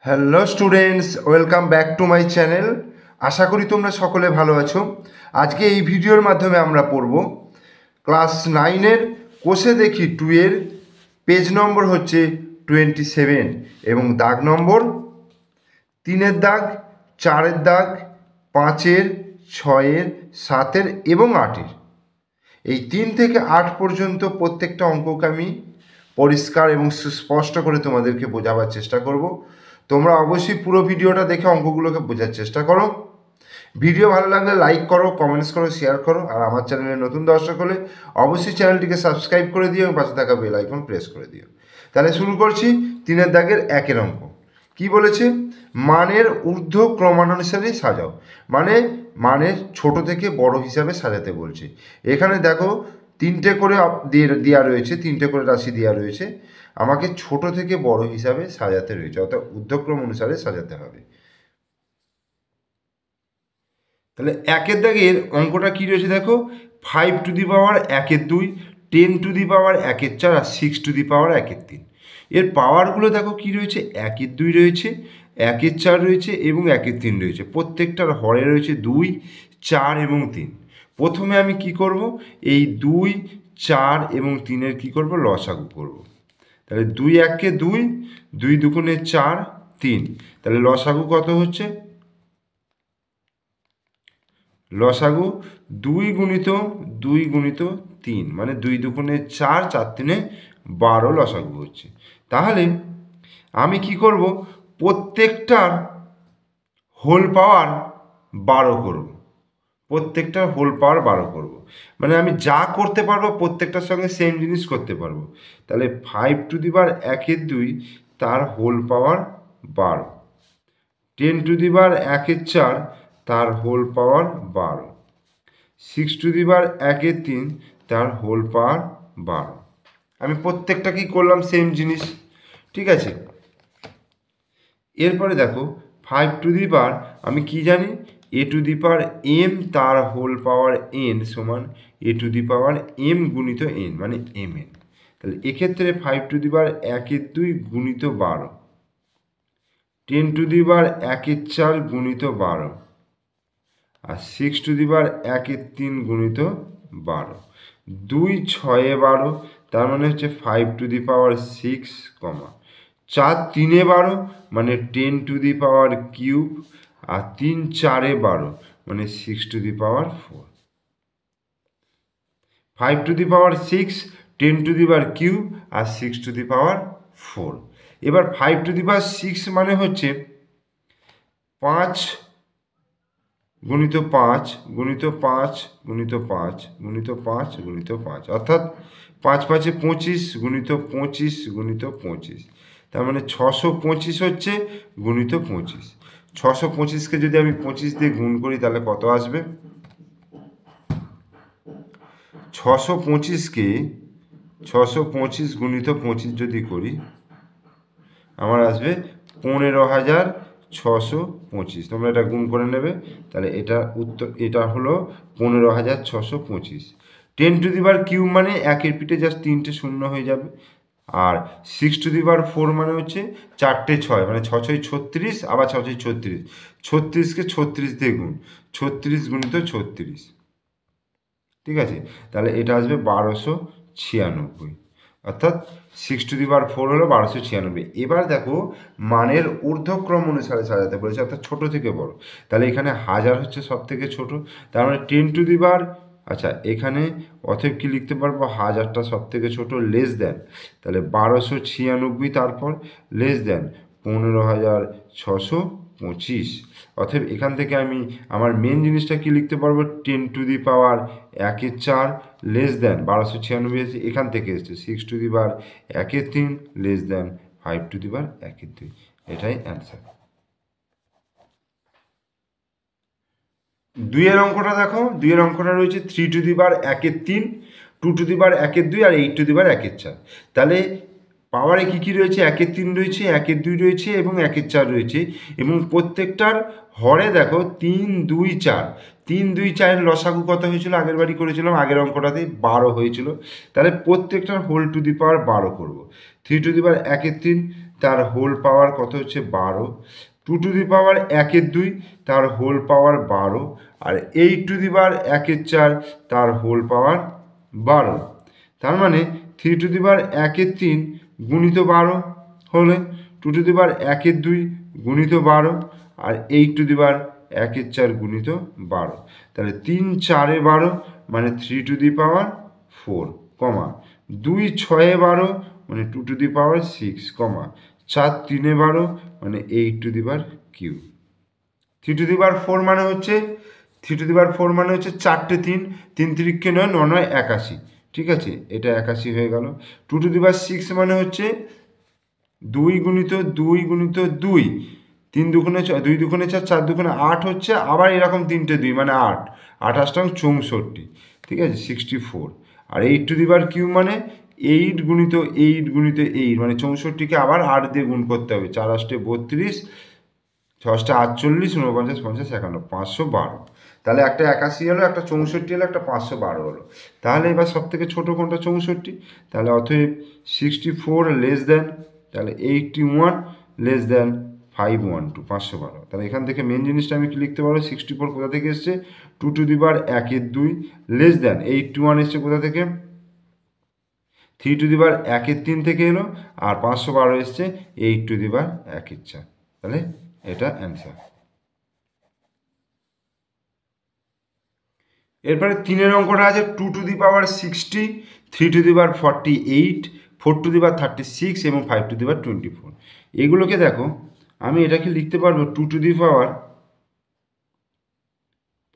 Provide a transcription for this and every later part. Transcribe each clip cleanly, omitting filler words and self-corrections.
Hello students, welcome back to my channel. আশা করি তোমরা সকলে ভালো আছো। আজকে এই ভিডিওর মাধ্যমে আমরা পড়ব ক্লাস 9-এর কোষে দেখি 2-এর পেজ নম্বর হচ্ছে 27 এবং দাগ নম্বর 3-এর দাগ, 4-এর দাগ, 5-এর, 6-এর, 7-এর এবং 8-এর। এই 3 থেকে 8 পর্যন্ত প্রত্যেকটা অঙ্ককে আমি পরিষ্কার এবং সুস্পষ্ট করে তোমাদেরকে বোঝাবার চেষ্টা করব। তোমরা অবশ্যই পুরো ভিডিওটা দেখে অঙ্কগুলোকে বোঝার চেষ্টা করো। ভিডিও ভালো লাগলে লাইক করো, কমেন্টস করো, শেয়ার করো। আর আমার চ্যানেলে নতুন দর্শক হলে অবশ্যই চ্যানেলটিকে সাবস্ক্রাইব করে দিও এবং পাশে থাকা বেল আইকন প্রেস করে দিও। তাহলে শুরু করছি 3-এর দাগের 1-এর অঙ্ক। কি বলেছে? মানের ঊর্ধ্ব ক্রমানুসারে সাজাও। মানের ছোট থেকে বড় হিসাবে সাজাতে বলছে। এখানে দেখো 3টে করে দেওয়া রয়েছে, 3টে করে রাশি দেওয়া রয়েছে। আমাকে ছোট থেকে বড় হিসাবে সাজাতে রয়েছে, অর্থাৎ ঊর্ধ্বক্রম অনুসারে সাজাতে হবে। তাহলে 1-এর দাগের অঙ্কটা কী রয়েছে দেখো, 5 to the power 1/2, 10 to the power 1/4 আর 6 টু দি পাওয়ার 1/3। এর পাওয়ারগুলো দেখো কী রয়েছে, 1/2 রয়েছে, 1/4 রয়েছে এবং 1/3 রয়েছে। প্রত্যেকটার হরে রয়েছে 2, 4 এবং 3। প্রথমে আমি কি করব, এই 2, 4 এবং 3-এর কী করব, লসাগু করব। তাহলে 2 1-কে 2, 2 2 4, 3। তাহলে লসাগু কত হচ্ছে, লসাগু 2 গুণিত 2 গুণিত 3, মানে 2 2 4, 4 3 12 লসাগু হচ্ছে। তাহলে আমি কি করব, প্রত্যেকটার হোল পাওয়ার 12 করব। প্রত্যেকটার হোল পাওয়ার 12 করব, মানে আমি যা করতে পারবো প্রত্যেকটার সঙ্গে সেম জিনিস করতে পারবো। তাহলে 5 টু দি পাওয়ার 1/2 তার whole power 12, 10 to the power 1/4 তার whole power 12, 6 to the power 1/3 তার হোল পাওয়ার 12। আমি প্রত্যেকটা কি করলাম, সেম জিনিস। ঠিক আছে, এরপরে দেখো 5 টু দি পাওয়ার আমি কি জানি, a two the power m তার হোল পাওয়ার n সমান a two the power m গুণিত n, মানে mn। তাহলে এক্ষেত্রে 5 টু দি পাওয়ার 1/2 গুণিত 12, 10 টু দি পাওয়ার 1/4 গুণিত 12 আর 6 টু দি পাওয়ার 1/3 গুণিত 12। 2 6 12, তার মানে হচ্ছে 5 টু দি পাওয়ার 6, 4 3 12, মানে 10 টু দি পাওয়ার কিউব আর 3 4 12, মানে 6 to the power 4। 5 to the power 6, 10 to the power cube আর 6 টু দি পাওয়ার 4। এবার 5 টু দি পাওয়ার 6 মানে হচ্ছে 5 গুণিত 5 গুণিত 5 গুণিত 5 গুণিত 5 গুণিত 5, অর্থাৎ 5 5 25 গুণিত 25 গুণিত 25। তার মানে 625 হচ্ছে গুণিত 25। 625কে যদি আমি 25 দিয়ে গুণ করি তাহলে কত আসবে, 625কে 625 গুণিত 25 যদি করি আমার আসবে 15,625। তোমরা এটা গুণ করে নেবে। তাহলে এটা উত্তর, এটা হলো 15,625। 10 টু দি পাওয়ার কিউব মানে একের পিঠে জাস্ট 3টে শূন্য হয়ে যাবে। আর 6 টু দি পাওয়ার 4 মানে হচ্ছে 4টে 6, মানে 6 6 36, আবার 6 6 36, 36কে 36 দিয়ে গুণ, 36 গুণিত 36। ঠিক আছে, তাহলে এটা আসবে 1296, অর্থাৎ 6 টু দি পাওয়ার 4 হলো 1296। এবার দেখো মানের ঊর্ধ্বক্রম অনুসারে সাজাতে বলেছে, অর্থাৎ ছোট থেকে বড়। তাহলে এখানে 1000 হচ্ছে সব থেকে ছোট, তার মানে 10 টু দি পাওয়ার, আচ্ছা এখানে অতএব কি লিখতে পারবো, 1000টা সব থেকে ছোট, লেস দেন, তাহলে 1296, তারপর লেস দেন 15,625। অতএব এখান থেকে আমি আমার মেন জিনিসটা কি লিখতে পারবো, 10 to the power 1/4 less than 1296 এসেছে, এখান থেকে এসেছে 6 to the power 1/3 less than 5 to the power 1/2। এটাই অ্যান্সার। 2-এর অঙ্কটা দেখো, 2-এর অঙ্কটা রয়েছে 3 to the power 1/3, 2 to the power 1/2 আর 8 টু দি পাওয়ার 1/4। তাহলে পাওয়ারে কী কী রয়েছে, 1/3 রয়েছে, 1/2 রয়েছে এবং 1/4 রয়েছে। এবং প্রত্যেকটার হরে দেখো 3 2 4, 3 2 4 লসাগু কত হয়েছিল, আগের বারই করেছিলাম, আগের অঙ্কটাতে 12 হয়েছিল। তাহলে প্রত্যেকটার হোল টু দি পাওয়ার 12 করবো। 3 টু দি পাওয়ার 1/3, তার হোল পাওয়ার কত হচ্ছে 12, 2 টু দি পাওয়ার 1/2 তার whole power 12, R 8 to the power 1/4 তার হোল পাওয়ার 12। তার মানে 3 টু দি পাওয়ার 1/3 গুণিত 12 হলে 2 টু দি পাওয়ার 1/2 গুণিত 12 আর 8 টু দি পাওয়ার 1/4 গুণিত 12। তাহলে 3 4 12 মানে 3 টু দি পাওয়ার 4, 2 6 12 মানে 2 টু দি পাওয়ার 6, 4 3 12 মানে 8 to the power cube. 3 to the power 4 মানে হচ্ছে 3 টু দি পাওয়ার 4 মানে হচ্ছে 4টে 3, 3 3 9 9 9 81, ঠিক আছে, এটা 81 হয়ে গেল। 2 টু দি পাওয়ার 6 মানে হচ্ছে 2 গুণিত 2 গুণিত 2, 3 দুগুণে 2 দুগুণে 4, 4 দুগুণে 8 হচ্ছে, আবার এরকম 3টে 2 মানে 8, 28 64, ঠিক আছে, 64। আর 8 টু দি পাওয়ার কিউব মানে 8 গুণিত 8 গুণিত 8 মানে 64কে আবার 8 দিয়ে গুণ করতে হবে, 4 8 32, 6 48, 49 50 51, 512। তাহলে একটা 81 হলো, একটা 64 হলো, একটা 512 হলো। তাহলে এবার সব থেকে ছোটো কোনটা? 64। তাহলে অতএব 64 লেস দেন, তাহলে 81 লেস দেন 512, 512। তাহলে এখান থেকে মেন জিনিসটা আমি কি লিখতে পারবো? 64 কোথা থেকে এসছে? 2 to the power 1/2 less than 81 এসছে কোথা থেকে? 3 টু দি পাওয়ার 1/3 থেকে এলো, আর 512 এসছে 8 টু দি পাওয়ার 1/4। তাহলে এটা অ্যান্সার। এরপরে 3 অঙ্কটা আছে 2 to the power 60, 3 to the power 48, 4 to the power 36 এবং 5 টু দি পাওয়ার 24। এগুলোকে দেখো, আমি এটাকে লিখতে পারবো 2 টু দি পাওয়ার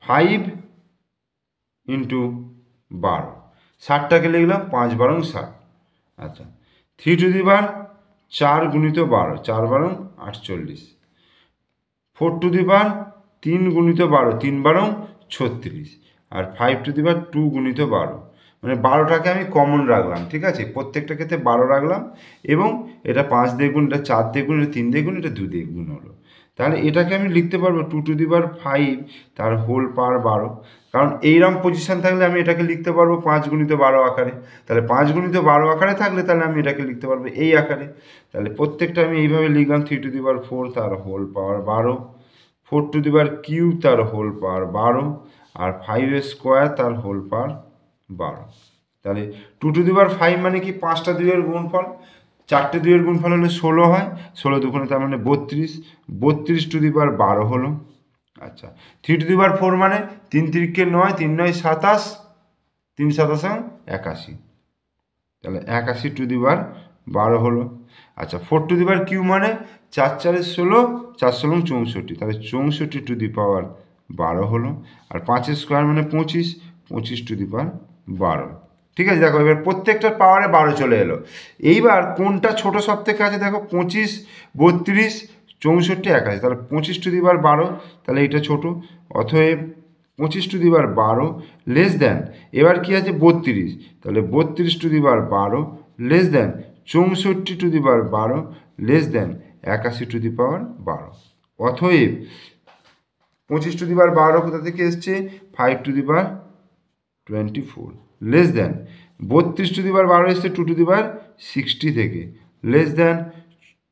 5 ইন্টু 12, 60টাকে লিখলাম 5 12 60। আচ্ছা, 3 টু দি পাওয়ার 4 গুণিত 12, 4 12 48, 4 টু দি পাওয়ার 3 গুণিত 12, 3 12 36, আর 5 টু দি পাওয়ার 2 গুণিত 12, মানে 12টাকে আমি কমন রাখলাম, ঠিক আছে, প্রত্যেকটা ক্ষেত্রে 12 রাখলাম, এবং এটা 5 দিয়ে গুণ, এটা 4 দিয়ে গুণ, এটা 3 দিয়ে গুণ, এটা 2 দিয়ে গুণ হলো। তাহলে এটাকে আমি লিখতে পারবো 2 টু দি পাওয়ার 5 তার হোল পাওয়ার 12, কারণ এইরকম পজিশান থাকলে আমি এটাকে লিখতে পারবো 5 গুণিত 12 আকারে। তাহলে 5 গুণিত 12 আকারে থাকলে তাহলে আমি এটাকে লিখতে পারবো এই আকারে। তাহলে প্রত্যেকটা আমি এইভাবে লিখলাম 3 টু দি পাওয়ার 4 তার whole power 12, 4 to the power cube তার হোল পাওয়ার 12, আর 5 স্কোয়ার তার হোল পাওয়ার 12। তাহলে 2 টু দি পাওয়ার 5 মানে কি? 5টা 2-এর গুণফল, 4টে 2-এর গুণফল হলে 16 হয়, 16 দুগুণে তার মানে 32, 32 টু দি পাওয়ার 12 হলো। আচ্ছা, 3 টু দি পাওয়ার 4 মানে 3 3 9, 3 9 27, 3 27 81, তাহলে 81 টু দি পাওয়ার 12 হলো। আচ্ছা, 4 টু দি পাওয়ার কিউ মানে 4 4 16, 4 16 64, তাহলে 64 টু দি পাওয়ার 12 হলো। আর 5 স্কোয়ার মানে 25, 25 টু দি পাওয়ার 12। ঠিক আছে, দেখো এবার প্রত্যেকটার পাওয়ারে 12 চলে এলো। এইবার কোনটা ছোট সব থেকে আছে দেখো, 25 32 64 81, তাহলে 25 টু দি পাওয়ার 12, তাহলে এটা ছোট, অতএব 25 টু দি পাওয়ার 12 লেস দেন, এবার কি আছে 32, তাহলে 32 to the power 12 less than 64 to the power 12 less than 81 to the power 12। অতএব 25 টু দি পাওয়ার 12 কোথা থেকে এসছে? 5 to the power 24 less than 32 to the power 12 এসছে 2 টু দি পাওয়ার 60 থেকে, লেস দেন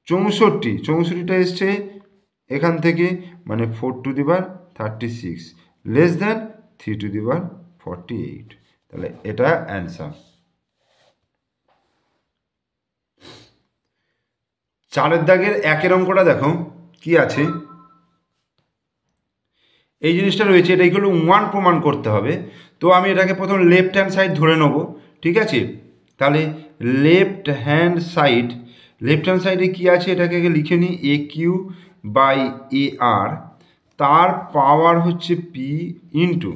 64টা এসছে এখান থেকে, মানে 4 to the power 36, less than 3 to the power 48। তাহলে এটা অ্যান্সার। 4 দাগের 1 অঙ্কটা দেখো কি আছে, এই জিনিসটা রয়েছে, এটা এগুলো 1 প্রমাণ করতে হবে। তো আমি এটাকে প্রথম লেফট হ্যান্ড সাইড ধরে নেব, ঠিক আছে। তাহলে লেফট হ্যান্ড সাইডে কি আছে এটাকে লিখে নিই, এ কিউ বাই এ আর, তার পাওয়ার হচ্ছে P into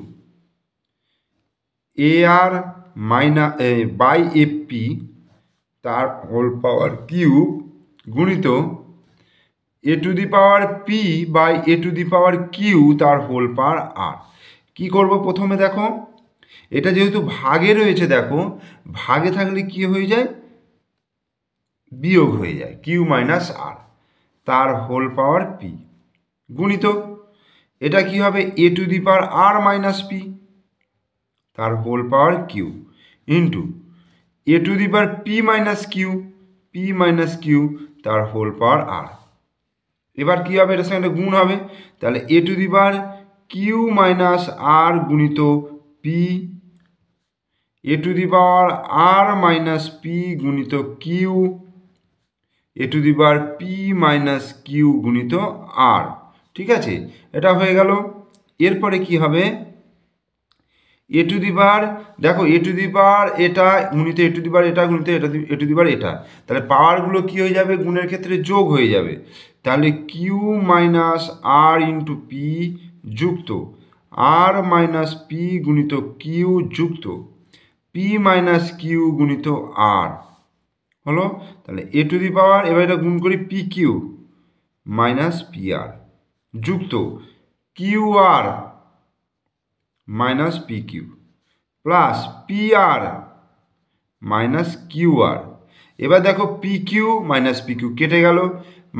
A R by A P তার হোল পাওয়ার কিউব গুণিত A to the power P by A to the power Q তার হোল পাওয়ার আর। কী করবো প্রথমে দেখো, এটা যেহেতু ভাগে রয়েছে, দেখো ভাগে থাকলে কি হয়ে যায়? বিয়োগ হয়ে যায়, কিউ মাইনাস আর তার হোল পাওয়ার পি গুণিত, এটা কি হবে? A to the power R minus P তার whole power Q into A to the power P minus Q তার হোল পাওয়ার আর। এবার কী হবে, এটার সঙ্গে গুণ হবে, তাহলে এ to the power Q minus R গুণিত P, A to the power R minus P গুণিত Q, A to the power P minus Q গুণিত আর। ঠিক আছে, এটা হয়ে গেল। এরপরে কি হবে, এ টু দি পাওয়ার, দেখো এ টু দি পাওয়ার এটা গুণিত এ টু দি পাওয়ার এটা গুণিত এটা এ টু দি পাওয়ার এটা, তাহলে পাওয়ারগুলো কি হয়ে যাবে, গুণের ক্ষেত্রে যোগ হয়ে যাবে। তাহলে কিউ মাইনাস আর ইন্টু পি যুক্ত আর মাইনাস পি গুণিত কিউ যুক্ত পি মাইনাস কিউ গুণিত আর হলো। তাহলে এ টু দি পাওয়ার, এবার এটা গুণ করি, P Q minus P R যুক্ত Q R minus P Q plus P R minus Q R. এবার দেখো P Q minus P Q কেটে গেল,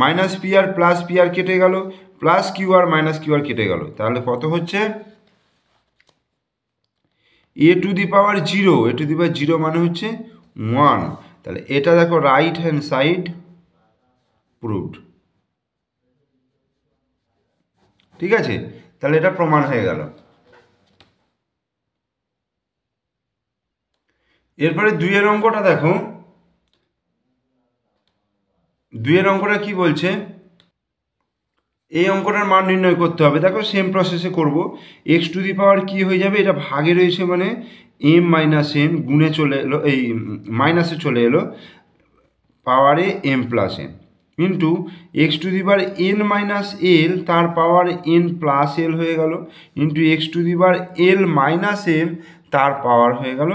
minus P R plus P R কেটে গেল, plus Q R minus Q R কেটে গেল। তাহলে কত হচ্ছে, A to the power zero, A to the power zero মানে হচ্ছে 1। তাহলে এটা দেখো রাইট হ্যান্ড সাইড প্রুভড। ঠিক আছে, তাহলে এটা প্রমাণ হয়ে গেল। এরপরে দুইয়ের অঙ্কটা দেখো, দুইয়ের অঙ্কটা কি বলছে, এই অঙ্কটার মান নির্ণয় করতে হবে। দেখো সেম প্রসেসে করব, এক্স টু দি পাওয়ার কি হয়ে যাবে, এটা ভাগে রয়েছে মানে এম মাইনাস এন গুণে চলে এলো, এই মাইনাসে চলে এলো পাওয়ারে M plus N into X to the power N minus L তার পাওয়ার এন প্লাস এল হয়ে গেল into X to the power L minus M তার পাওয়ার হয়ে গেল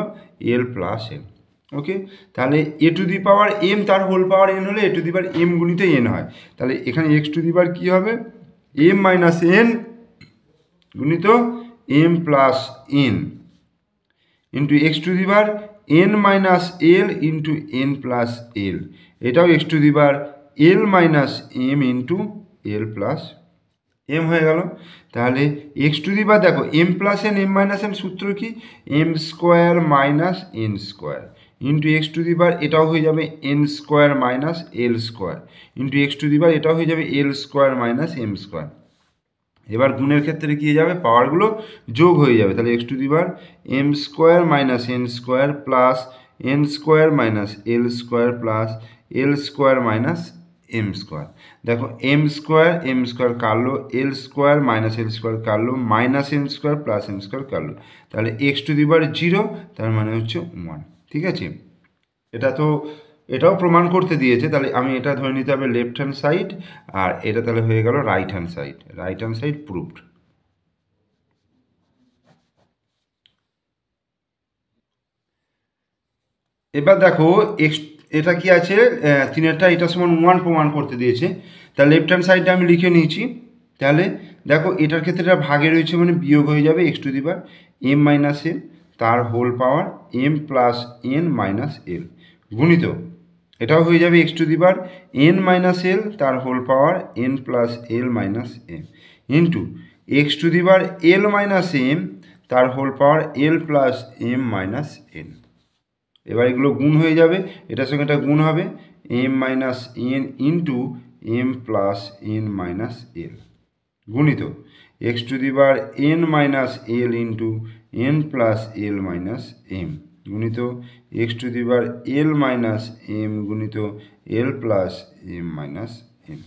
এল প্লাস এম। ওকে, তাহলে এ টু দি পাওয়ার এম তার whole power N হলে এ to the power M গুণিত এন হয়। তাহলে এখানে এক্স টু দি পাওয়ার কী হবে, এম মাইনাস এন গুণিত M plus N into X to the power N minus L into N plus L, এটাও X to the power L minus M into L plus M হয়ে গেল। তাহলে x to the power দেখো M plus N M minus N সূত্র কি, M square minus N square into X to the power এটাও হয়ে যাবে N square minus L square into X to the power এটাও হয়ে যাবে L square minus M square. এবার গুণের ক্ষেত্রে কী হয়ে যাবে, পাওয়ারগুলো যোগ হয়ে যাবে। তাহলে x to the power M square minus N square plus N square minus L square plus L square minus M square. দেখো এম স্কোয়ার কাটলো, L square minus L square কাটলো, minus N square plus N square কাটলো। তাহলে x to the power zero, তার মানে হচ্ছে 1। ঠিক আছে, এটা তো এটাও প্রমাণ করতে দিয়েছে। তাহলে আমি এটা ধরে নিতে হবে লেফট হ্যান্ড সাইড, আর এটা তাহলে হয়ে গেল right hand side, right hand side proved. এবার দেখো এক্স, এটা কি আছে, তিনেরটা এটা সমান 1 প্রমাণ করতে দিয়েছে। তাহলে লেফট হ্যান্ড সাইডটা আমি লিখে নিয়েছি। তাহলে দেখো এটার ক্ষেত্রে এটা ভাগে রয়েছে মানে বিয়োগ হয়ে যাবে X to the power M minus N তার whole power M plus N minus L গুণিত এটাও হয়ে যাবে X to the power N minus L তার whole power N plus L minus M into X to the power L minus M তার whole power L plus M minus N. এবার এগুলো গুণ হয়ে যাবে, এটার সঙ্গে এটা গুণ হবে M minus N into M plus N minus L গুণিত X to the power N minus L into N plus L minus M গুণিত X to the power L minus M গুণিত L plus M minus M.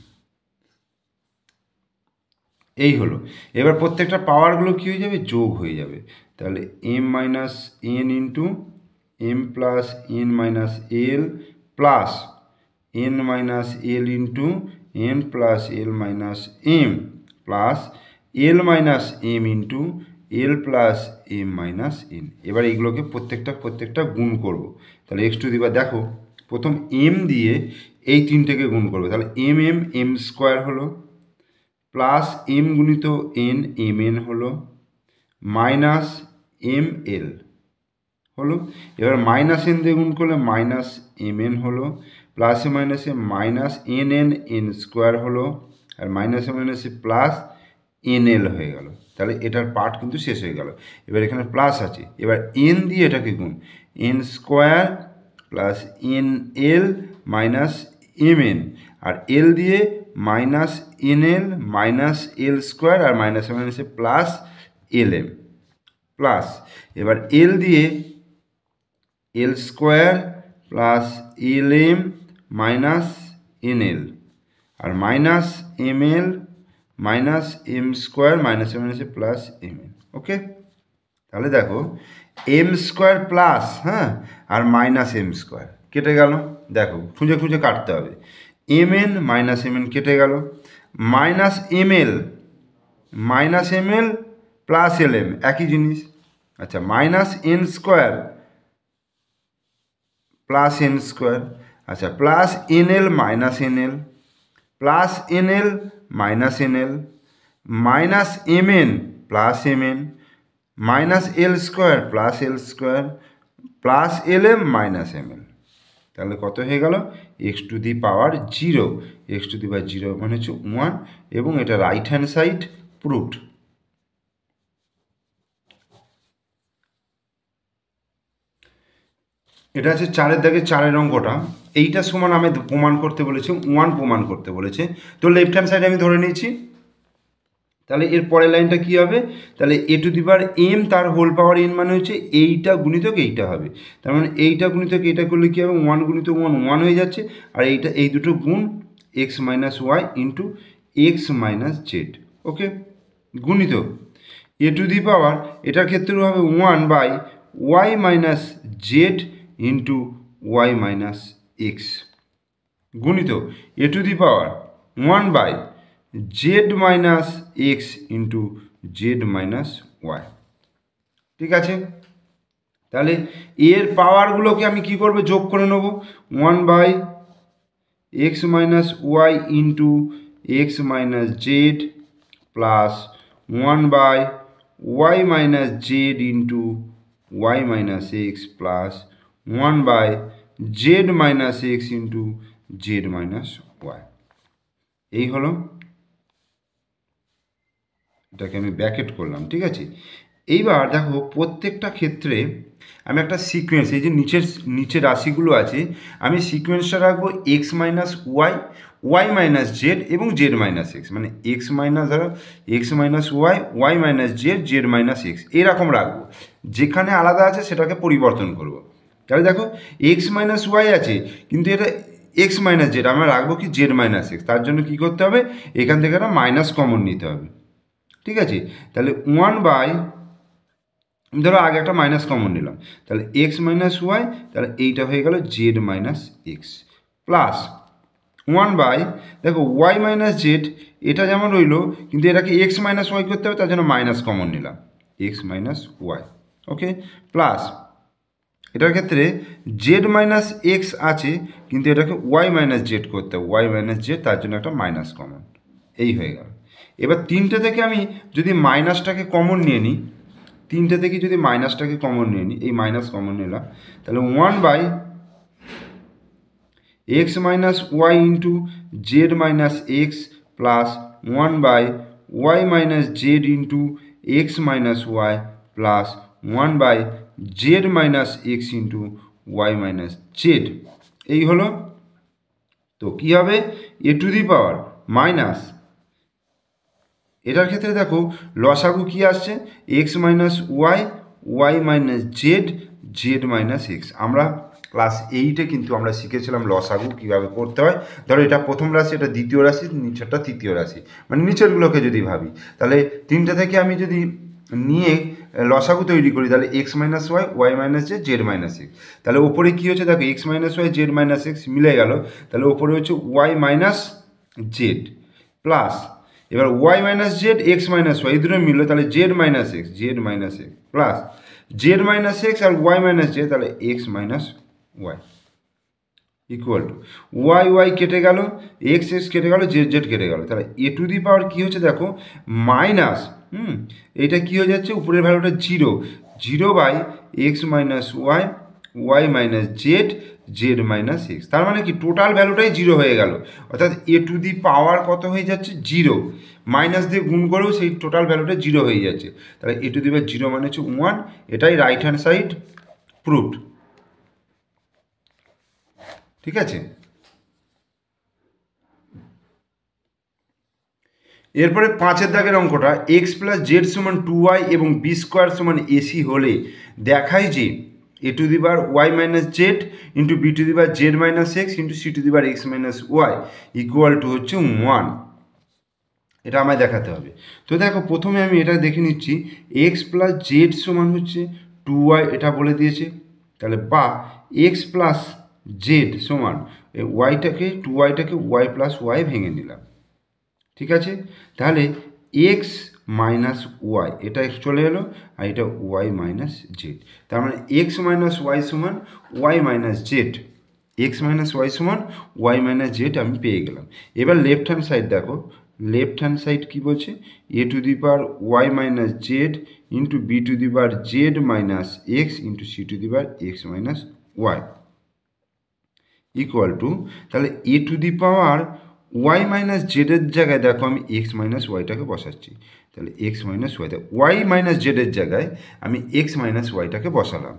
এই হলো। এবার প্রত্যেকটা পাওয়ারগুলো কী হয়ে যাবে, যোগ হয়ে যাবে। তাহলে M minus N into M plus N minus L plus N minus L into N plus L minus M plus L minus M into L plus M minus N. এবার এইগুলোকে প্রত্যেকটা গুণ করব। তাহলে এক্স টু দি পাওয়ার দেখো প্রথম M দিয়ে এই তিনটেকে গুণ করবে, তাহলে এম এম এম স্কোয়ার হলো প্লাস এম গুণিত এন এম এন হলো মাইনাস এম এল হলো। এবার মাইনাস এন দিয়ে গুণ করলে মাইনাস এম এন হলো, প্লাসে মাইনাসে minus N N N square হলো, আর মাইনাসে মাইনাসে প্লাস এন এল হয়ে গেল। তাহলে এটার পার্ট কিন্তু শেষ হয়ে গেল। এবার এখানে প্লাস আছে, এবার এন দিয়ে এটাকে গুণ, N square plus N L minus M N, আর এল দিয়ে minus N L minus L square আর মাইনাস মাইনাসে প্লাস এল এম প্লাস এবার এল দিয়ে L square plus L M minus N L আর minus M L minus M square minus মাইনাসে plus M L. Okay, তাহলে দেখো এম স্কোয়ার প্লাস হ্যাঁ আর minus M square কেটে গেল, দেখো খুঁজে খুঁজে কাটতে হবে, M N minus M N কেটে গেল, minus M L plus L M একই জিনিস। আচ্ছা, minus N square plus N square, আচ্ছা plus N L minus N L plus N L minus N L minus M N plus M N minus L square plus L M minus M L. তাহলে কত হয়ে গেল, X to the power zero, X to the power zero মানে হচ্ছে 1 এবং এটা right hand side proved. এটা হচ্ছে 4-এর দাগে 4-এর অঙ্কটা, এইটা সমান আমি প্রমাণ করতে বলেছি 1 প্রমাণ করতে বলেছে, তো লেফট হ্যান্ড সাইড আমি ধরে নিয়েছি। তাহলে এর পরের লাইনটা কী হবে, তাহলে এ টু দি পাওয়ার এম তার হোল পাওয়ার এন মানে হচ্ছে এইটা গুণিতক এইটা হবে, তার মানে এইটা গুণিতক এইটা করলে কী হবে 1 গুণিতক 1 1 হয়ে যাচ্ছে, আর এইটা এই দুটো গুণ X minus Y into x minus Z. Okay, গুণিতক এ টু দি পাওয়ার এটার ক্ষেত্রেও হবে 1 by Y minus Z into Y minus X গুণিত A to the power 1 by Z minus x into Z minus Y. ঠিক আছে, তাহলে এর পাওয়ারগুলোকে আমি কি করবো, যোগ করে নেব, 1 by x minus Y into x minus z plus 1 by Y minus Z into Y minus x plus 1 by Z minus x into Z minus y. এই হলো, এটাকে আমি ব্র্যাকেট করলাম। ঠিক আছে, এইবার দেখো প্রত্যেকটা ক্ষেত্রে আমি একটা সিকোয়েন্স, এই যে নিচের রাশিগুলো আছে আমি সিকোয়েন্সটা রাখবো x minus y, y minus z এবং জেড মাইনাস এক্স, মানে এক্স মাইনাস ধরো x minus y, y minus z, z minus x এরকম রাখবো, যেখানে আলাদা আছে সেটাকে পরিবর্তন করব। তাহলে দেখো এক্স মাইনাস ওয়াই আছে কিন্তু এটা এক্স মাইনাস জেড, আমরা রাখবো কি জেড মাইনাস এক্স, তার জন্য কী করতে হবে, এখান থেকে একটা মাইনাস কমন নিতে হবে। ঠিক আছে, তাহলে 1 বাই ধরো আগে একটা মাইনাস কমন নিলাম, তাহলে এক্স মাইনাস ওয়াই, তাহলে এইটা হয়ে গেল z minus x plus 1 by দেখো ওয়াই মাইনাস জেড, এটা যেমন রইলো কিন্তু এটাকে এক্স মাইনাস ওয়াই করতে হবে, তার জন্য মাইনাস কমন নিলাম এক্স মাইনাস ওয়াই। ওকে, প্লাস এটার ক্ষেত্রে জেড মাইনাস এক্স আছে কিন্তু এটাকে ওয়াই মাইনাস জেড করতে হবে, ওয়াই মাইনাস জেড, তার জন্য একটা মাইনাস কমন। এই হয়ে গেল। এবার 3টে থেকে আমি যদি মাইনাসটাকে কমন নিয়ে নিই, 3টে থেকে যদি মাইনাসটাকে কমন নিয়ে নিই, এই মাইনাস কমন নিলাম, তাহলে 1 by x minus Y into Z minus x plus 1 by Y minus Z into x minus y plus 1 by Z minus x into Y minus z. এই হলো, তো কী হবে, A to the power minus, এটার ক্ষেত্রে দেখো লসাগু কী আসছে, x minus y, y minus z, z minus x. আমরা ক্লাস 8-এ কিন্তু আমরা শিখেছিলাম লসাগু কীভাবে করতে হয়। ধরো এটা প্রথম রাশি, এটা দ্বিতীয় রাশি, নিচেরটা তৃতীয় রাশি, মানে নিচেরগুলোকে যদি ভাবি, তাহলে 3টে থেকে আমি যদি নিয়ে লসাগু তৈরি করি, তাহলে x minus y, y minus z, z minus x, তাহলে ওপরে কী হচ্ছে দেখো x minus y, z minus x মিলে গেল, তাহলে ওপরে হচ্ছে ওয়াই মাইনাস জেড প্লাস এবার y minus z x minus y, এই দুটো মিললো, তাহলে z minus x, z minus x plus z minus x আর ওয়াই মাইনাস জেড, তাহলে x minus y equal to y y কেটে গেল, এক্স এক্স কেটে গেল, জেড জেড কেটে গেল, তাহলে এ টু দি পাওয়ার কী হচ্ছে দেখো মাইনাস, এইটা কী হয়ে যাচ্ছে, উপরের ভ্যালুটা 0, 0 by x minus y, y minus z, z minus x, তার মানে কি টোটাল ভ্যালুটাই 0 হয়ে গেল, অর্থাৎ এ টু দি পাওয়ার কত হয়ে যাচ্ছে 0, মাইনাস দিয়ে গুণ করেও সেই টোটাল ভ্যালুটা 0 হয়ে যাচ্ছে, তাহলে এ টু দি পাওয়ার 0 মানে হচ্ছে 1, এটাই রাইট হ্যান্ড সাইড প্রুভড। ঠিক আছে, এরপরে 5 দাগের অঙ্কটা এক্স প্লাস জেড সমান 2y এবং বি স্কোয়ার সমান এসি হলে দেখায় যে a to the power y minus Z into B to the power z minus x into C to the power x minus y equal to হচ্ছে 1। এটা আমায় দেখাতে হবে। তো দেখো প্রথমে আমি এটা দেখে নিচ্ছি, এক্স প্লাস জেড সমান হচ্ছে 2y, এটা বলে দিয়েছে। তাহলে বা এক্স প্লাস জেড সমান ওয়াইটাকে 2yটাকে ওয়াই প্লাস ওয়াই ভেঙে নিলাম, ঠিক আছে। তাহলে এক্স মাইনাস ওয়াই এটা চলে এলো, আর এটা ওয়াই মাইনাস জেড। তার মানে এক্স মাইনাস ওয়াই সমান y minus z, x minus y সমান ওয়াই মাইনাস জেড আমি পেয়ে গেলাম। এবার লেফট হ্যান্ড সাইড দেখো, লেফট হ্যান্ড সাইড কী বলছে, a to the power y minus Z into B to the power z minus x into C to the power x minus y equal to, তাহলে এ to the power y minus জেডের জায়গায় দেখো আমি x minus ওয়াইটাকে বসাচ্ছি। তাহলে x minus y, y minus জেডের জায়গায় আমি এক্স মাইনাস ওয়াইটাকে বসালাম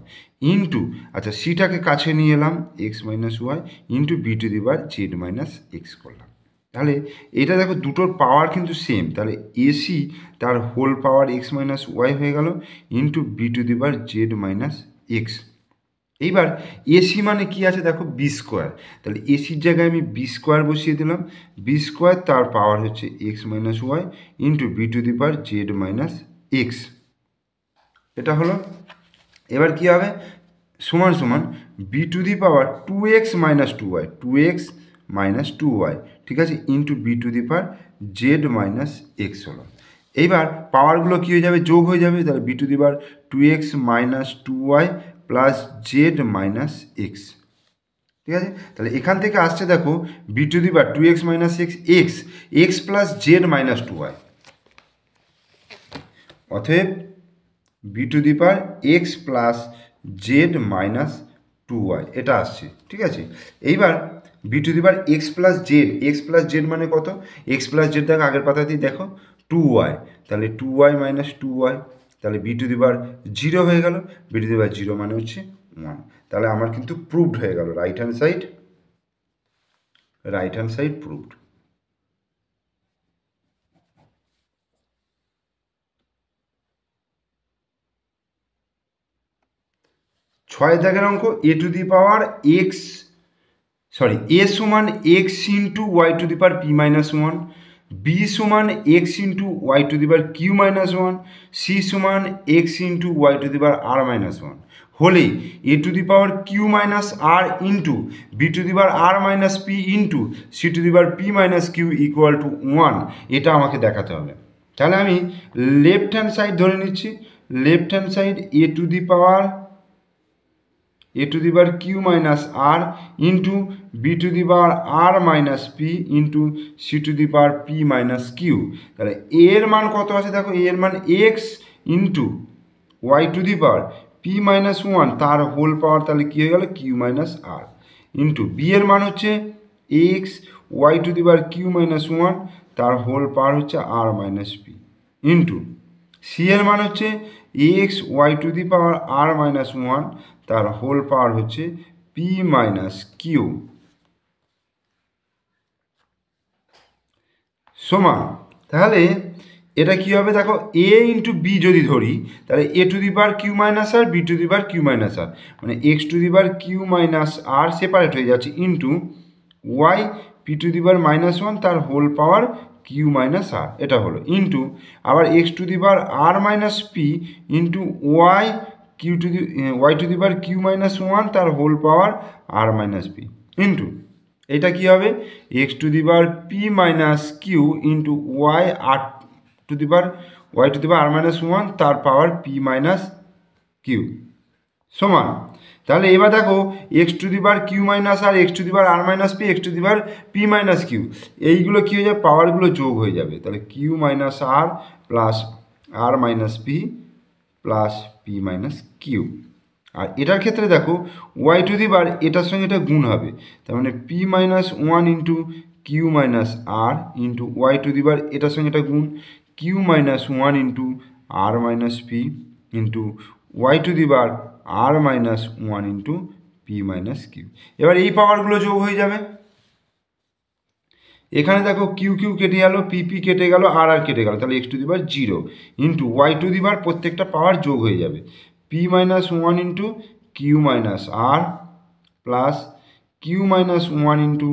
ইন্টু, আচ্ছা সিটাকে কাছে নিয়ে এলাম, x minus Y into B to the power z minus x করলাম। তাহলে এটা দেখো দুটোর পাওয়ার কিন্তু সেম, তাহলে এসি তার whole power x minus y হয়ে গেল into B to the power z minus x. এইবার এসি মানে কি আছে দেখো, বি স্কোয়ার, তাহলে এসির জায়গায় আমি বি স্কোয়ার বসিয়ে দিলাম, বি স্কোয়ার তার পাওয়ার হচ্ছে x minus Y into B to the power z minus x, এটা হলো। এবার কি হবে, সমান সমান B to the power 2x minus 2y, 2x minus 2y, ঠিক আছে, into B to the power z minus x হলো। এইবার পাওয়ারগুলো কী হয়ে যাবে, যোগ হয়ে যাবে, তাহলে B to the power 2x minus 2y plus z minus x, ঠিক আছে। তাহলে এখান থেকে আসছে দেখো B to the power 2x minus x, x x plus z minus 2y, অতএব B to the power x plus z minus 2y এটা আসছে, ঠিক আছে। এইবার B to the power x plus z মানে কত, এক্স প্লাস জেড দেখো আগের পাতাতেই দেখো 2y, তাহলে 2y মাইনাস 2y, তাহলে বি টু দি পাওয়ার 0 হয়ে গেল, বি টু দি পাওয়ার 0 মানে হচ্ছে 1। তাহলে আমার কিন্তু প্রুভড হয়ে গেল, রাইট হ্যান্ড সাইড প্রুভড। 6 দাগের অঙ্ক, এ to the power x a সমান x into y to the power P minus 1, b সমান x into y to the power Q minus 1, c সমান x into y to the power R minus 1 হলে এ to the power Q minus R into B to the power R minus P into C to the power P minus q equal to 1, এটা আমাকে দেখাতে হবে। তাহলে আমি left hand side ধরে নিচ্ছি, left hand side A to the power Q minus R into B to the power R minus P into C to the power P minus Q. তাহলে এর মান কত আছে দেখো, এর মান x into y to the power P minus 1 তার whole power, তাহলে কী হয়ে গেল কিউ মাইনাস আর, ইন্টু বি এর মান হচ্ছে x y to the power Q minus 1 তার হোল পাওয়ার হচ্ছে R minus P, into C এর মান হচ্ছে x y to the power R minus 1 তার হোল পাওয়ার হচ্ছে পি মাইনাস কিউ সমান। তাহলে এটা কি হবে দেখো, এ ইন্টু বি যদি ধরি, তাহলে এ to the power Q minus r b to the power Q minus r, মানে x to the power Q minus r separate হয়ে যাচ্ছে, into y p to the power minus 1 তার whole power Q minus r, এটা হলো, into আবার x to the power R minus P into y to the power Q minus 1 তার whole power আর minus P, into এটা কী হবে x to the power P minus Q into y to the power R minus 1 তার পাওয়ার P minus Q সমান। তাহলে এবার দেখো x to the power Q minus r x to the power R minus p x to the power P minus q, এইগুলো কী হয়ে যাবে, পাওয়ারগুলো যোগ হয়ে যাবে, তাহলে কিউ মাইনাস আর প্লাস আর minus P plus p minus Q. আর এটার ক্ষেত্রে দেখো ওয়াই টু দি পাওয়ার এটার সঙ্গে এটা গুণ হবে, তার মানে p minus 1 into q minus R into y to the power এটার সঙ্গে এটা গুণ q minus 1 into r minus P into y to the power R minus 1 into p minus q. এবার এই পাওয়ারগুলো যোগ হয়ে যাবে, এখানে দেখো কিউ কিউ কেটে গেল, পি কেটে গেল, আর কেটে গেল, তাহলে x to the power 0 into y to the power প্রত্যেকটা পাওয়ার যোগ হয়ে যাবে, p minus 1 into q minus r plus q minus 1 into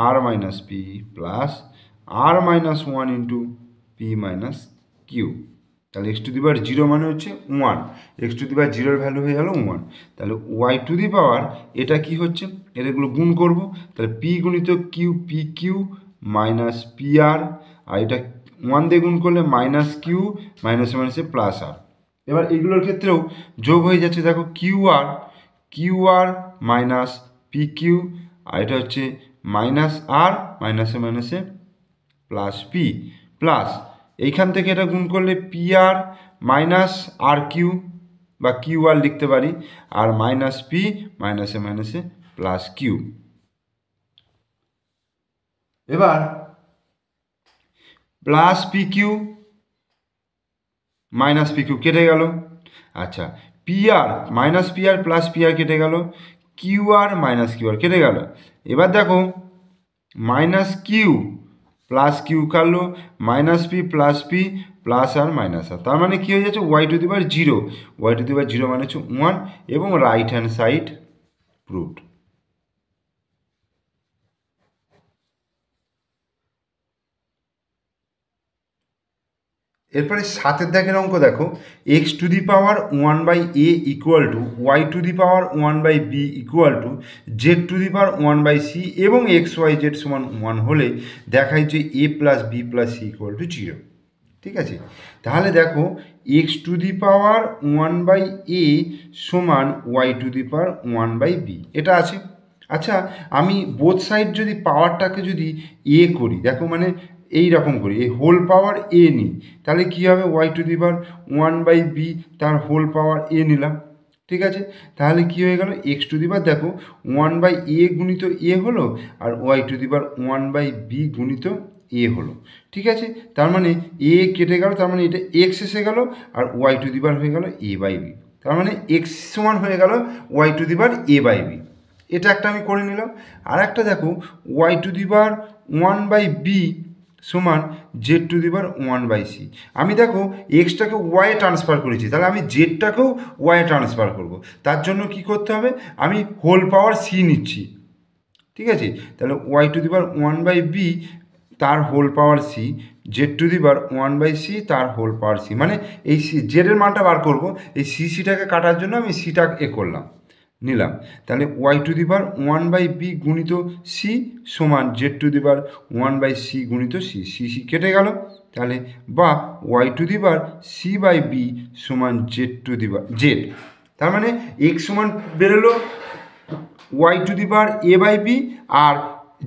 r minus P plus আর minus 1 into p minus Q. তাহলে এক্স টু দি পাওয়ার 0 মানে হচ্ছে 1, x to the power 0-এর value হয়ে গেল 1। তাহলে ওয়াই টু দি পাওয়ার এটা কি হচ্ছে, এটাগুলো গুণ করব, তাহলে পি গুণিত q p Q minus P r এটা 1 দিয়ে গুণ করলে মাইনাস কিউ মাইনাসে মাইনাসে প্লাস আর। এবার এগুলোর ক্ষেত্রেও যোগ হয়ে যাচ্ছে, দেখো Q R minus P Q, আর এটা হচ্ছে মাইনাস আর মাইনাসে মাইনাসে প্লাস পি প্লাস এইখান থেকে এটা গুণ করলে P R minus R Q বা কিউ আর লিখতে পারি, আর মাইনাস পি মাইনাসে মাইনাসে প্লাস কিউ। এবার plus P Q minus P Q কেটে গেল, আচ্ছা P R minus P R plus P R কেটে গেল, Q R minus Q R কেটে গেল। এবার দেখো মাইনাস কিউ প্লাস কিউ কাটলো, মাইনাস পি প্লাস আর মাইনাস আর, তার মানে কী হয়ে যাচ্ছে y to the power 0, Y to the power 0 মানে হচ্ছে 1 এবং রাইট হ্যান্ড সাইড প্রুভড। এরপরে 7 দাগের অঙ্ক দেখো, x to the power 1/a equal to y to the power 1/b equal to z to the power 1/c এবং x y Z সমান 1 হলে দেখায় যে a plus B plus C equal to 0। ঠিক আছে, তাহলে দেখো x to the power 1/a সমান Y to the power 1/b এটা আছে। আচ্ছা আমি বোথ সাইড যদি পাওয়ারটাকে যদি এ করি, দেখো মানে এই রকম করি, এই হোল পাওয়ার এ নিই, তাহলে কী হবে Y to the power 1/b তার হোল পাওয়ার এ নিলাম। ঠিক আছে, তাহলে কী হয়ে গেল এক্স টু দি পাওয়ার দেখো 1/a গুণিত এ হলো আর Y to the power 1/b গুণিত এ হলো। ঠিক আছে, তার মানে এ কেটে গেল, তার মানে এটা এক্স এসে গেল আর ওয়াই টু দি পাওয়ার হয়ে গেল a/b, তার মানে এক্স সমান হয়ে গেল Y to the power a/b। এটা একটা আমি করে নিলাম। আর একটা দেখো Y to the power 1/b সমান z to the power 1/c। আমি দেখো এক্সটাকে ওয়াই ট্রান্সফার করেছি, তাহলে আমি জেডটাকেও ওয়াই ট্রান্সফার করব, তার জন্য কি করতে হবে আমি হোল পাওয়ার সি নিচ্ছি। ঠিক আছে, তাহলে Y to the power 1/b তার whole power C, z to the power 1/c তার হোল পাওয়ার সি, মানে এই সি জেডের মানটা বার করব, এই সিটাকে কাটার জন্য আমি সিটা করলাম নিলাম। তাহলে Y to the power 1/b গুণিত সি সমান z to the power 1/c গুণিত সি, সি কেটে গেল, তাহলে বা Y to the power c/b সমান z to the power z. তার মানে এক্স সমান বেরোলো y to the power a/b আর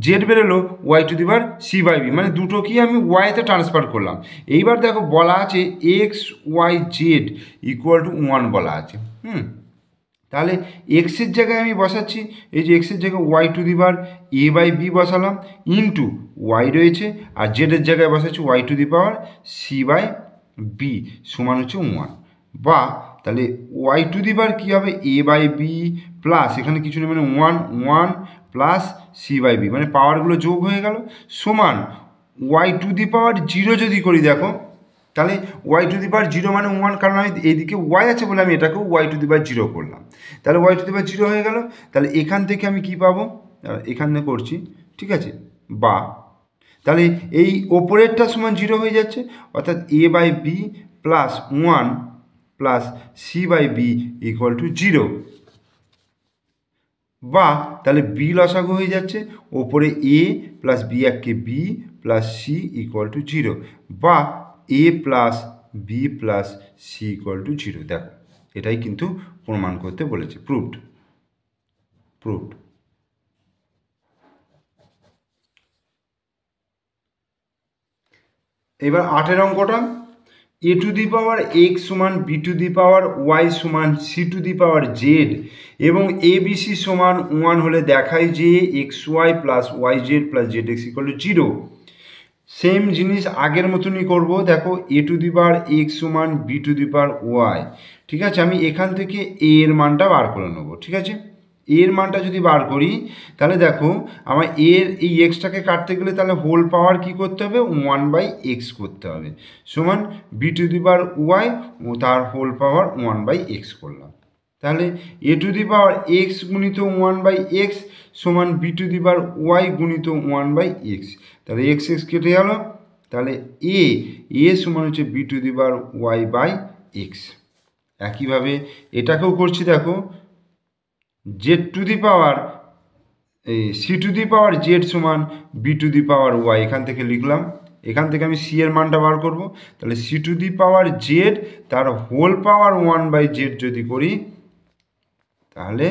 জেড বেরোলো y to the power c/b, মানে দুটো কি আমি ওয়াইতে ট্রান্সফার করলাম। এইবার দেখো বলা আছে x y z equal to 1 বলা আছে। তাহলে এক্সের জায়গায় আমি বসাচ্ছি, এই যে এক্সের জায়গায় Y to the power a/b বসালাম ইন্টু ওয়াই রয়েছে, আর জেডের জায়গায় বসাচ্ছি Y to the power c/b সমান হচ্ছে 1, বা তাহলে ওয়াই টু দি পাওয়ার কী হবে a/b প্লাস এখানে কিছু নেই মানে 1 প্লাস c/b, মানে পাওয়ারগুলো যোগ হয়ে গেল সমান ওয়াই টু দি পাওয়ার 0 যদি করি দেখো, তাহলে ওয়াই টু দি পাওয়ার 0 মানে 1, কারণ আমি এইদিকে ওয়াই আছে বলে আমি এটাকেও ওয়াই টু দি পাওয়ার 0 করলাম, তাহলে ওয়াই টু দি পাওয়ার 0 হয়ে গেল। তাহলে এখান থেকে আমি কি পাবো, এখানে করছি, ঠিক আছে, বা তাহলে এই ওপরেরটা সমান 0 হয়ে যাচ্ছে, অর্থাৎ a/b plus 1 plus c/b equal to 0, বা তাহলে বি লসাগু হয়ে যাচ্ছে ওপরে a প্লাস বি এককে B plus C equal to 0, বা a plus B plus C equal to 0। দেখো এটাই কিন্তু প্রমাণ করতে বলেছে, প্রুভড। এবার 8 অঙ্কটা, a to the power x সমান B to the power y সমান c to the power z এবং এ বি সি সমান 1 হলে দেখায় যে x y plus y z plus z x equal to 0। Same জিনিস আগের মতনই করব, দেখো a to the power x সমান B to the power y. ঠিক আছে, আমি এখান থেকে এ এর মানটা বার করে নেবো। ঠিক আছে, এর মানটা যদি বার করি তাহলে দেখো আমার এর এই এক্সটাকে কাটতে গেলে তাহলে হোল পাওয়ার কী করতে হবে 1/x করতে হবে সমান B to the power y ও তার হোল পাওয়ার 1/x করলাম। তাহলে এ টু দি পাওয়ার এক্স গুণিত 1/x সমান B to the power y গুণিত 1/x। তাহলে এক্স এক্স কেটে গেল, তাহলে এ সমান হচ্ছে B to the power y/x। একইভাবে এটাকেও করছি, দেখো z to the power c to the power z সমান B to the power y. এখান থেকে লিখলাম, এখান থেকে আমি সি এর মানটা বার করব। তাহলে C to the power z তার হোল পাওয়ার 1/z যদি করি তাহলে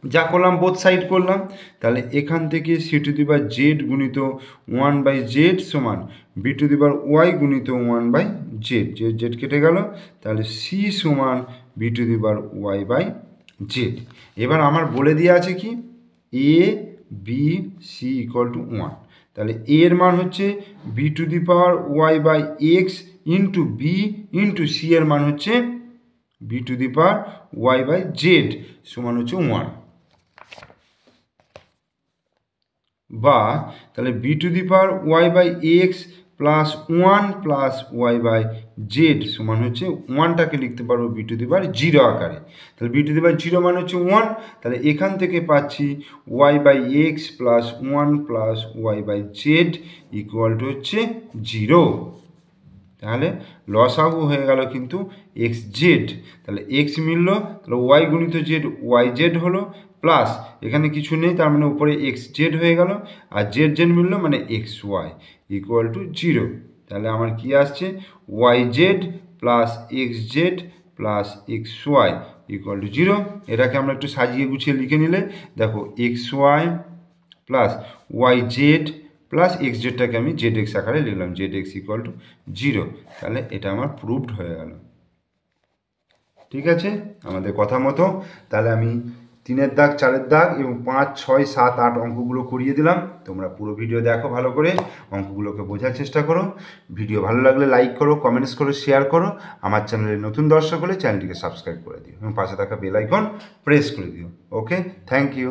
যা করলাম বোথ সাইড করলাম, তাহলে এখান থেকে C to the power Z গুণিত 1/z সমান B to the power y গুণিত 1/z। জেড কেটে গেল, তাহলে সি সমান B to the power y/z। এবার আমার বলে দেওয়া আছে কি A B C equal to 1। তাহলে এ এর মান হচ্ছে B to the power y/x into B into C এর মান হচ্ছে B to the power y/z সমান হচ্ছে 1। বা তাহলে B to the power y/x plus 1 plus y/z সমান হচ্ছে 1টাকে লিখতে পারবো বি টু দি পাওয়ার 0 আকারে। তাহলে বি টু দি পাওয়ার 0 মানে হচ্ছে 1। তাহলে এখান থেকে পাচ্ছি y/x plus 1 plus y/z equal to হচ্ছে 0। তাহলে লসাগু হয়ে গেল কিন্তু এক্স জেড। তাহলে এক্স মিলল, তাহলে ওয়াই গুণিত জেড ওয়াই জেড হলো, প্লাস এখানে কিছু নেই তার মানে উপরে এক্স জেড হয়ে গেল, আর জেড জেড মিলল মানে এক্স ওয়াই ইকুয়াল টু 0। তাহলে আমার কি আসছে y z plus x z plus x y equal to 0। এটাকে আমরা একটু সাজিয়ে গুছিয়ে লিখে নিলে দেখো x y plus y z plus এক্স জেডটাকে আমি জেড এক্স আকারে লিখলাম, জেড এক্স ইকুয়াল টু 0। তাহলে এটা আমার প্রুভড হয়ে গেল। ঠিক আছে আমাদের কথা মতো। তাহলে আমি 3-এর দাগ 4-এর দাগ এবং 5, 6, 7, 8 অঙ্কগুলো করিয়ে দিলাম। তোমরা পুরো ভিডিও দেখো, ভালো করে অঙ্কগুলোকে বোঝার চেষ্টা করো। ভিডিও ভালো লাগলে লাইক করো, কমেন্টস করো, শেয়ার করো। আমার চ্যানেলে নতুন দর্শক হলে চ্যানেলটিকে সাবস্ক্রাইব করে দিও এবং পাশে থাকা বেল আইকন প্রেস করে দিও। ওকে, থ্যাংক ইউ।